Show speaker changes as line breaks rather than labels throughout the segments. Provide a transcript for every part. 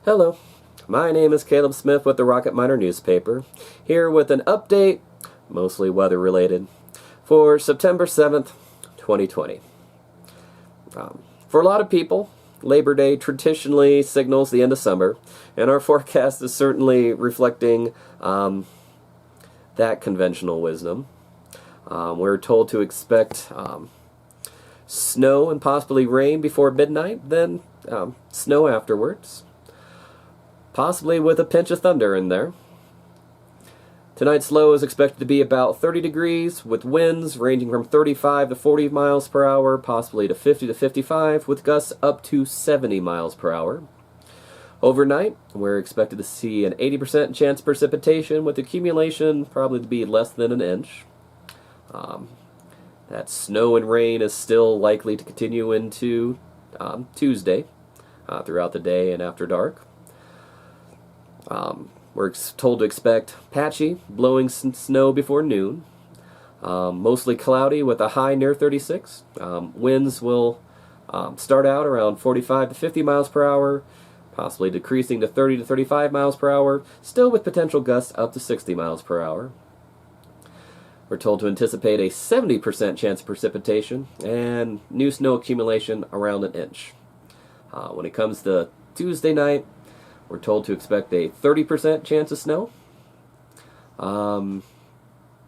Hello, my name is Caleb Smith with the Rocket Miner newspaper, here with an update, mostly weather related, for September 7th, 2020. For a lot of people, Labor Day traditionally signals the end of summer, and our forecast is certainly reflecting that conventional wisdom. We're told to expect snow and possibly rain before midnight, then snow afterwards. Possibly with a pinch of thunder in there. Tonight's low is expected to be about 30 degrees, with winds ranging from 35 to 40 miles per hour, possibly to 50 to 55, with gusts up to 70 miles per hour. Overnight, we're expected to see an 80% chance of precipitation, with accumulation probably to be less than an inch. That snow and rain is still likely to continue into Tuesday, throughout the day and after dark. We're told to expect patchy, blowing snow before noon. Mostly cloudy with a high near 36. Winds will start out around 45 to 50 miles per hour, possibly decreasing to 30 to 35 miles per hour, still with potential gusts up to 60 miles per hour. We're told to anticipate a 70% chance of precipitation and new snow accumulation around an inch. When it comes to Tuesday night, we're told to expect a 30% chance of snow.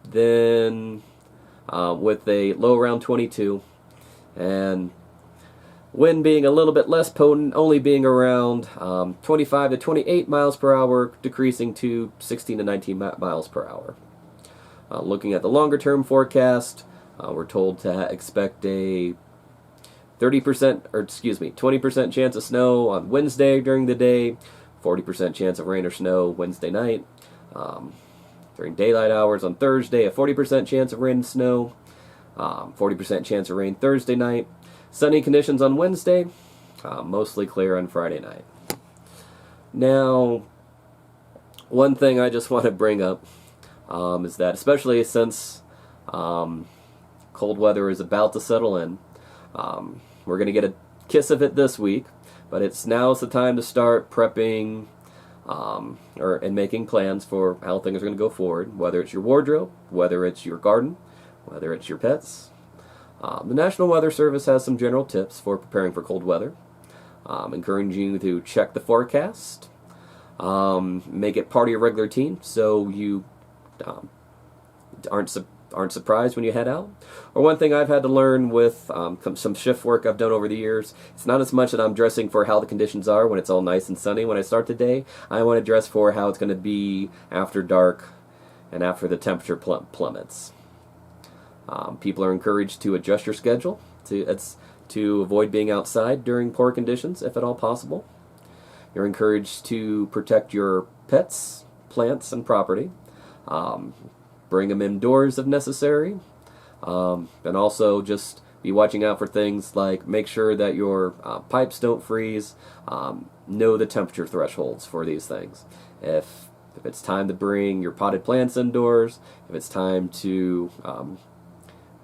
Then with a low around 22, and wind being a little bit less potent, only being around 25 to 28 miles per hour, decreasing to 16 to 19 miles per hour. Looking at the longer term forecast, we're told to expect a 20% chance of snow on Wednesday during the day, 40% chance of rain or snow Wednesday night. During daylight hours on Thursday, a 40% chance of rain and snow, 40% chance of rain Thursday night. Sunny conditions on Wednesday, mostly clear on Friday night. Now, one thing I just want to bring up is that, especially since cold weather is about to settle in, we're going to get a kiss of it this week, but now's the time to start prepping and making plans for how things are going to go forward, whether it's your wardrobe, whether it's your garden, whether it's your pets. The National Weather Service has some general tips for preparing for cold weather, encouraging you to check the forecast, make it part of your regular routine so you aren't surprised when you head out. Or one thing I've had to learn with some shift work I've done over the years, it's not as much that I'm dressing for how the conditions are when it's all nice and sunny when I start the day. I want to dress for how it's going to be after dark and after the temperature plummets. People are encouraged to adjust your schedule to avoid being outside during poor conditions, if at all possible. You're encouraged to protect your pets, plants, and property. Bring them indoors if necessary, and also just be watching out for things like make sure that your pipes don't freeze. Know the temperature thresholds for these things. If it's time to bring your potted plants indoors, if it's time to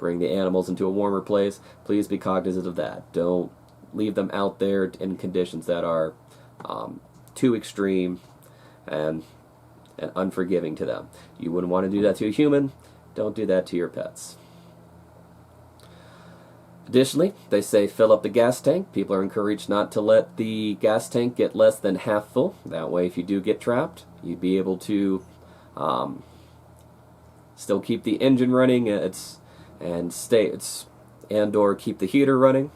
bring the animals into a warmer place, please be cognizant of that. Don't leave them out there in conditions that are too extreme and unforgiving to them. You wouldn't want to do that to a human. Don't do that to your pets. Additionally, they say fill up the gas tank. People are encouraged not to let the gas tank get less than half full. That way, if you do get trapped, you'd be able to still keep the engine running or keep the heater running.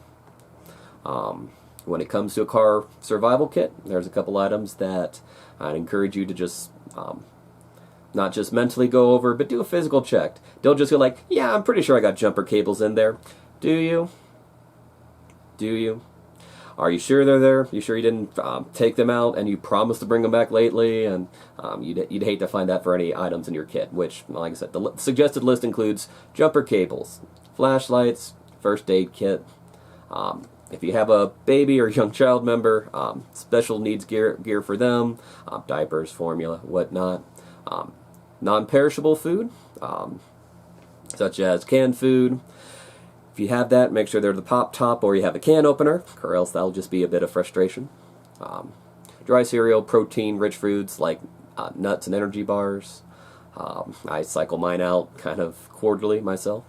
When it comes to a car survival kit, there's a couple items that I'd encourage you to just not just mentally go over, but do a physical check. Don't just go like, yeah, I'm pretty sure I got jumper cables in there. Do you? Do you? Are you sure they're there? You sure you didn't take them out and you promised to bring them back lately? And you'd hate to find that for any items in your kit, which, like I said, the suggested list includes jumper cables, flashlights, first aid kit. If you have a baby or young child member, special needs gear for them, diapers, formula, whatnot. Non-perishable food, such as canned food. If you have that, make sure they're the pop top or you have a can opener, or else that'll just be a bit of frustration. dry cereal, protein-rich foods like nuts and energy bars. I cycle mine out kind of quarterly myself.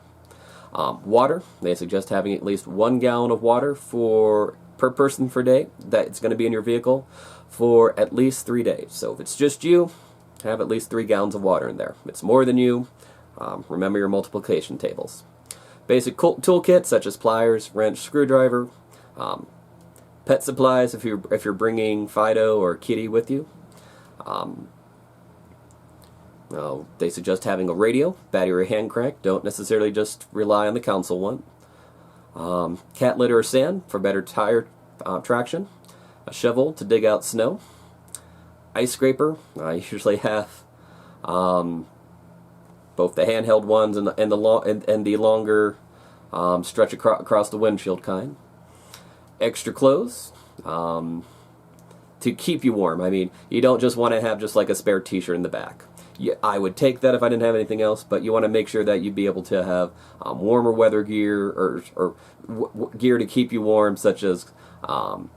Water, they suggest having at least 1 gallon of water per person per day that's going to be in your vehicle for at least 3 days. So if it's just you, have at least 3 gallons of water in there. If it's more than you, remember your multiplication tables. Basic toolkits such as pliers, wrench, screwdriver, pet supplies if you're bringing Fido or Kitty with you. They suggest having a radio, battery, or hand crank. Don't necessarily just rely on the console one. Cat litter or sand for better tire traction. A shovel to dig out snow. Ice scraper. I usually have both the handheld ones and the longer stretch across the windshield kind. Extra clothes to keep you warm. I mean, you don't just want to have just like a spare t-shirt in the back. I would take that if I didn't have anything else, but you want to make sure that you'd be able to have warmer weather gear or gear to keep you warm, such as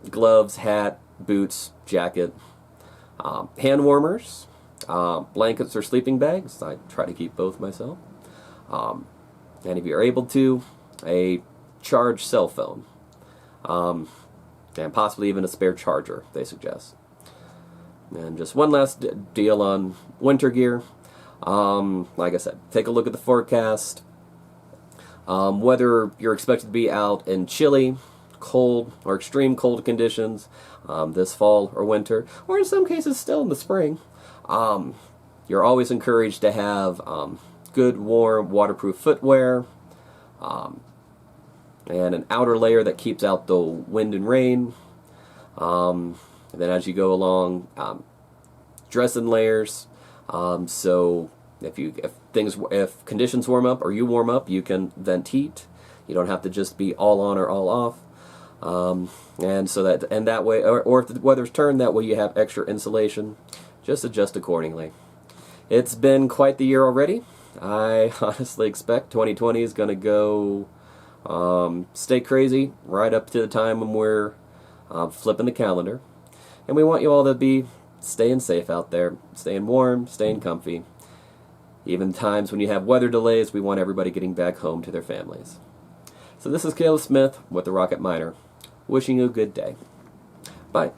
gloves, hat, boots, jacket, hand warmers, blankets or sleeping bags. I try to keep both myself. And if you're able to, a charged cell phone. And possibly even a spare charger, they suggest. And just one last deal on winter gear. Like I said, take a look at the forecast. Whether you're expected to be out in chilly, cold, or extreme cold conditions this fall or winter, or in some cases still in the spring, you're always encouraged to have good, warm, waterproof footwear, and an outer layer that keeps out the wind and rain. And then as you go along, dress in layers. So if conditions warm up or you warm up, you can vent heat. You don't have to just be all on or all off. And that way, or if the weather's turned, that way you have extra insulation. Just adjust accordingly. It's been quite the year already. I honestly expect 2020 is going to go stay crazy right up to the time when we're flipping the calendar. And we want you all to be staying safe out there, staying warm, staying comfy. Even times when you have weather delays, we want everybody getting back home to their families. So this is Caleb Smith with the Rocket Miner, wishing you a good day. Bye.